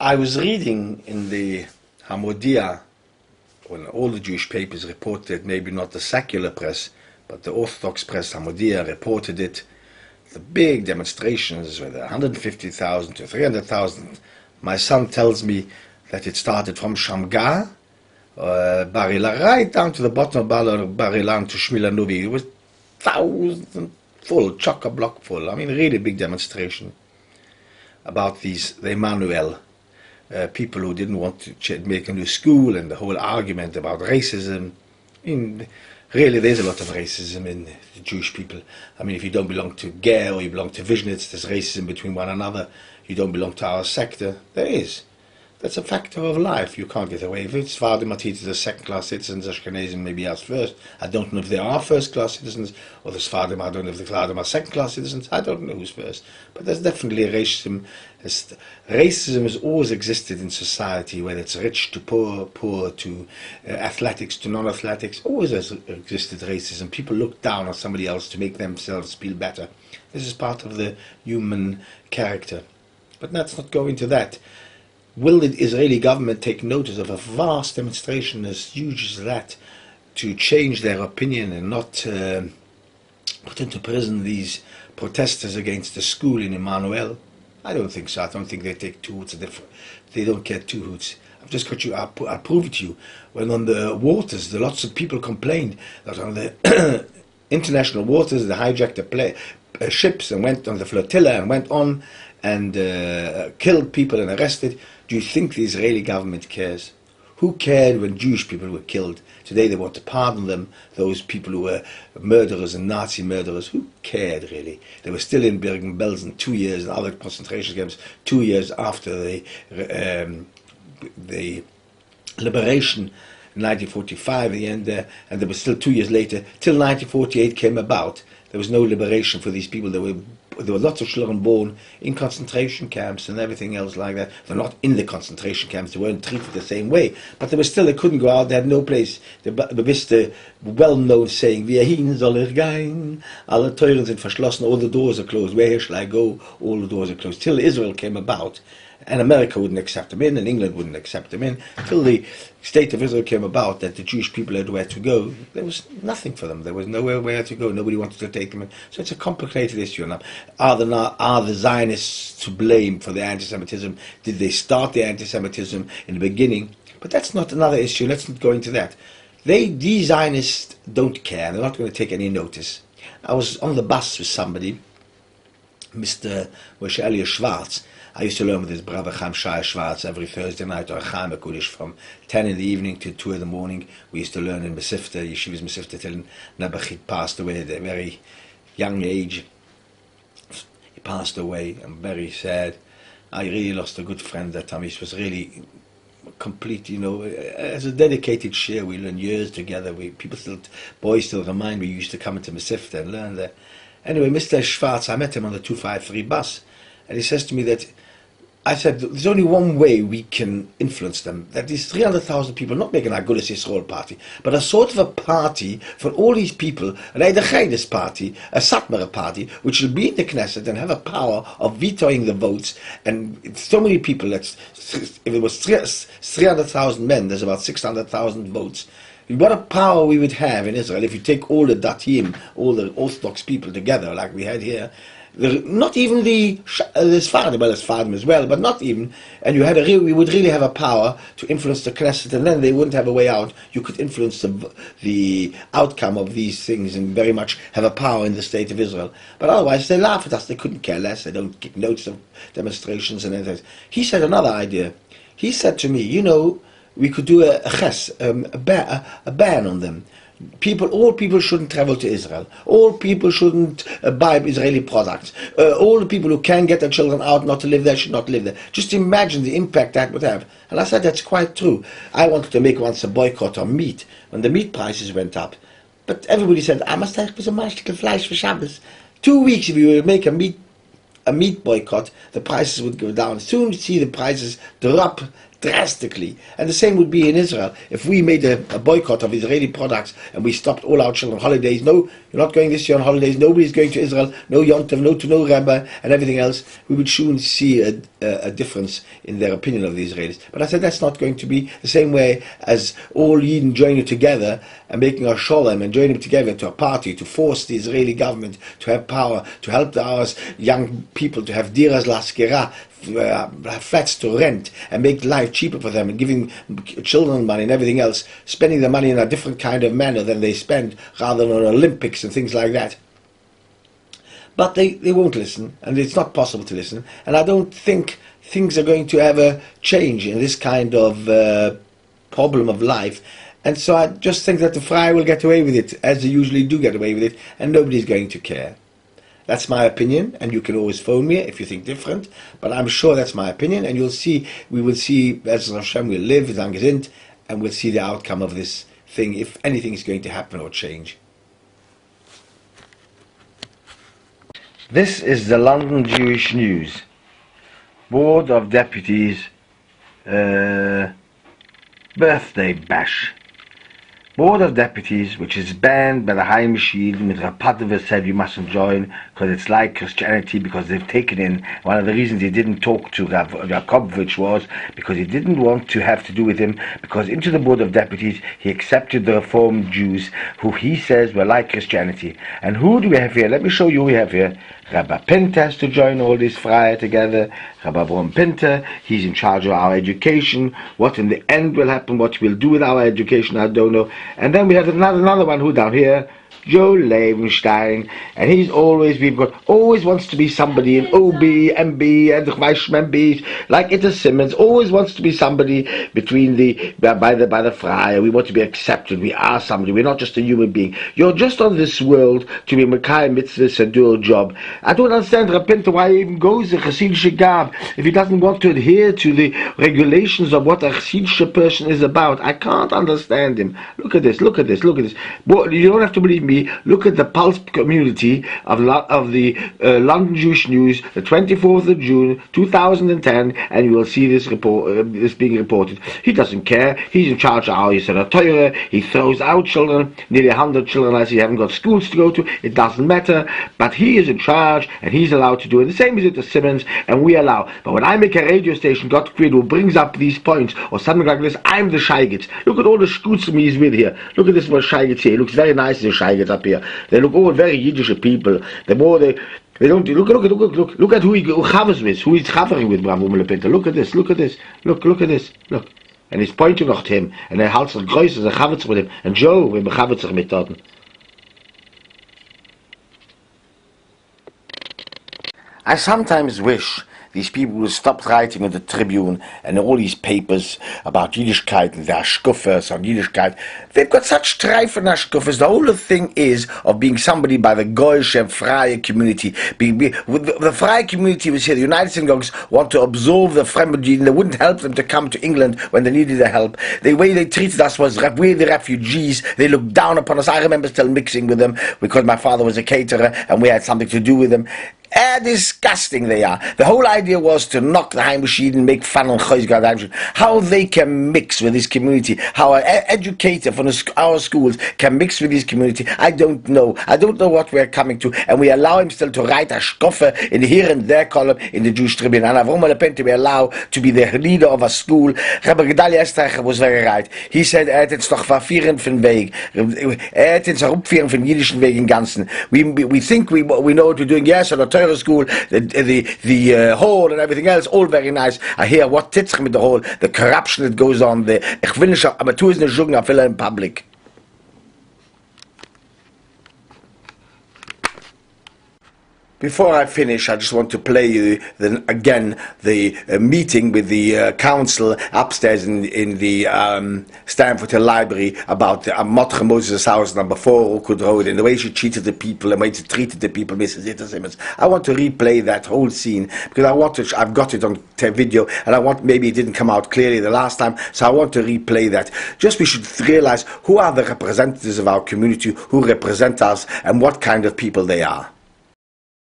I was reading in the Hamodia, when all the Jewish papers reported, maybe not the secular press, but the Orthodox press, Hamodia, reported it, the big demonstrations with 150,000 to 300,000. My son tells me that it started from Shamgar, Bar Ilan, right down to the bottom of Bar Ilan to Shmilanovi. It was thousands full, chock-a-block full. I mean, really big demonstration about the Emmanuel, people who didn't want to make a new school, and the whole argument about racism. I mean, really, there's a lot of racism in the Jewish people. I mean, if you don't belong to Ger or you belong to Vishnitz, there's racism between one another. You don't belong to our sector. There is. That's a factor of life. You can't get away with it. Sfardim Matitas are second-class citizens. Ashkenazim maybe as first. I don't know if they are first-class citizens, or the Sfardim, I don't know if the Sfardim are second-class citizens. I don't know who's first. But there's definitely racism. Racism has always existed in society, whether it's rich to poor, poor to athletics to non-athletics. Always has existed racism. People look down on somebody else to make themselves feel better. This is part of the human character. But let's not go into that. Will the Israeli government take notice of a vast demonstration as huge as that to change their opinion and not put into prison these protesters against the school in Emmanuel? I don't think so. I don't think they take two hoots. They don't get two hoots. I've just got you. I'll prove it to you. When on the waters, lots of people complained that on the international waters, they hijacked the ships and went on the flotilla and went on and killed people and arrested. Do you think the Israeli government cares? Who cared when Jewish people were killed? Today they want to pardon them, those people who were murderers and Nazi murderers. Who cared, really? They were still in Bergen-Belsen 2 years, and other concentration camps 2 years after the liberation in 1945, the end there, and there was still 2 years later, till 1948 came about. There was no liberation for these people. There were lots of children born in concentration camps and everything else like that. They're not in the concentration camps. They weren't treated the same way. But they couldn't go out. They had no place. They missed the well-known saying, "Wir hin soll gehen, alle Türen sind verschlossen, all the doors are closed. Where shall I go? All the doors are closed." Till Israel came about, and America wouldn't accept them in, and England wouldn't accept them in. Till the state of Israel came about, that the Jewish people had where to go, there was nothing for them. There was nowhere where to go. Nobody wanted to take them in. So it's a complicated issue. Now, are the Zionists to blame for the anti-Semitism? Did they start the anti-Semitism in the beginning? But that's not another issue. Let's not go into that. These Zionists don't care. They're not going to take any notice. I was on the bus with somebody, Mr. Moshe Elia Schwartz. I used to learn with his brother Chaim Shai Schwartz every Thursday night, or Chaim HaKudish, from 10 in the evening to 2 in the morning. We used to learn in Mesivta, Yeshivas Mesivta, till Nabachit passed away at a very young age. He passed away. I'm very sad. I really lost a good friend that time. He was really complete, as a dedicated share. We learned years together. Boys still remind me, we used to come into Mesivta and learn there. Anyway, Mr. Schwartz, I met him on the 253 bus, and he says to me that, I said, there's only one way we can influence them, that these 300,000 people not make an Agudas Yisrael party, but a sort of a party for all these people, an Eidachaides party, a Satmar party, which will be in the Knesset and have a power of vetoing the votes. And so many people, if it was 300,000 men, there's about 600,000 votes. What a power we would have in Israel if you take all the Datim, all the Orthodox people together, like we had here. Not even the Sfardim, well, Sfardim as well, but not even. And we would really have a power to influence the Knesset, and then they wouldn't have a way out. You could influence the outcome of these things and very much have a power in the state of Israel. But otherwise, they laugh at us. They couldn't care less. They don't give notes of demonstrations and anything. He said another idea. He said to me, we could do a ban on them. All people shouldn't travel to Israel. All people shouldn't buy Israeli products. All the people who can get their children out not to live there should not live there. Just imagine the impact that would have. And I said, that's quite true. I wanted to make once a boycott on meat when the meat prices went up. But everybody said, I must have some Maschke Fleisch for Shabbos. 2 weeks if you would make a meat boycott, the prices would go down. Soon you see the prices drop drastically. And the same would be in Israel. If we made a boycott of Israeli products and we stopped all our children holidays, no, you're not going this year on holidays, nobody's going to Israel, no Yontav, no Rebbe, and everything else, we would soon see a difference in their opinion of the Israelis. But I said that's not going to be the same way as all Yidden joining together and making a shalom and joining together to a party to force the Israeli government to have power, to help our young people to have diras laskira, flats to rent and make life cheaper for them, and giving children money and everything else, spending the money in a different kind of manner than they spend, rather than on Olympics and things like that. But they won't listen, and it's not possible to listen, and I don't think things are going to ever change in this kind of problem of life. And so I just think that the Fry will get away with it, as they usually do get away with it, and nobody's going to care. That's my opinion, and you can always phone me if you think different, but I'm sure that's my opinion, and we will see, as Hashem will live, and we'll see the outcome of this thing, if anything is going to happen or change. This is the London Jewish News. Board of Deputies birthday bash. Board of Deputies, which is banned by the High Machine, with Rapadova said you mustn't join because it's like Christianity, because they've taken in, one of the reasons he didn't talk to Yakovovich was because he didn't want to have to do with him, because into the Board of Deputies he accepted the Reformed Jews, who he says were like Christianity. And who do we have here? Let me show you who we have here. Rabbi Pinter has to join all this Freier together. Rabbi Avram Pinter, he's in charge of our education. What in the end will happen, what we'll do with our education, I don't know. And then we have another one who down here, Joe Levenstein, and he's always wants to be somebody in OB, MB, and MB, like Ita Simmons, always wants to be somebody between by the Freier. We want to be accepted. We are somebody. We're not just a human being. You're just on this world to be Mekai Mitzvahs and do a job. I don't understand Rapinta why he even goes to Chassidish Gab if he doesn't want to adhere to the regulations of what a Chassidish person is about. I can't understand him. Look at this. Look at this. Look at this. Well, you don't have to believe me. Look at the Pulse community of the London Jewish News, the 24th of June 2010, and you will see this report, this being reported. He doesn't care. He's in charge of our Yisrael Torah. He throws out children, nearly 100 children, as he haven't got schools to go to. It doesn't matter, but he is in charge, and he's allowed to do it. The same as it is Simmons, and we allow. But when I make a radio station, God created, who brings up these points or something like this, I'm the Shaygitz. Look at all the Shkutzim he's with here. Look at this one Shaygitz here. It looks very nice, the Shaygitz up here. They look all very Yiddish people. The more they don't look at who he chavers with, who he's chavering with. Bravo Melepinter. Look at this. Look at this. Look at this. Look. And he's pointing at him, and er hält sich größer, er chavert with him. And Joe, we chavert sich mit dort. I sometimes wish these people who stopped writing in the Tribune and all these papers about Yiddishkeit and the Ashkuffers on Yiddishkeit. They've got such strife and Ashkuffers. The whole thing is of being somebody by the Goyish and Freie community. The Freie community was here. The United Synagogues want to absorb the Fremd Yidden. They wouldn't help them to come to England when they needed the help. The way they treated us was we're the refugees. They looked down upon us. I remember still mixing with them because my father was a caterer and we had something to do with them. Disgusting they are. The whole idea was to knock the Heimashid and make fun of how they can mix with this community, how an educator from our schools can mix with this community. I don't know. I don't know what we're coming to, and we allow him still to write a shkoffer in here and there column in the Jewish Tribune. And Avram Melepinter we allow to be the leader of a school. Rabbi Gaby was very right. He said, hat jetzt doch verfieren von Weg. Hat jetzt herupfieren von jüdischen Weg im Ganzen. We think we know what we're doing. Yes, or the Torah school, the hall and everything else, all very nice. I hear what titzch with the hall, the corruption that goes on there. Ich will nicht, aber tu es nicht sagen, I will in public. Before I finish, I just want to play you again the meeting with the council upstairs in the Stanford Library about Motche Moses' house number 4 Oakwood Road, and the way she treated the people and the way she treated the people, Mrs. Ita Simmons. I want to replay that whole scene because I've got it on video, and maybe it didn't come out clearly the last time, so I want to replay that. Just we should realize who are the representatives of our community, who represent us, and what kind of people they are.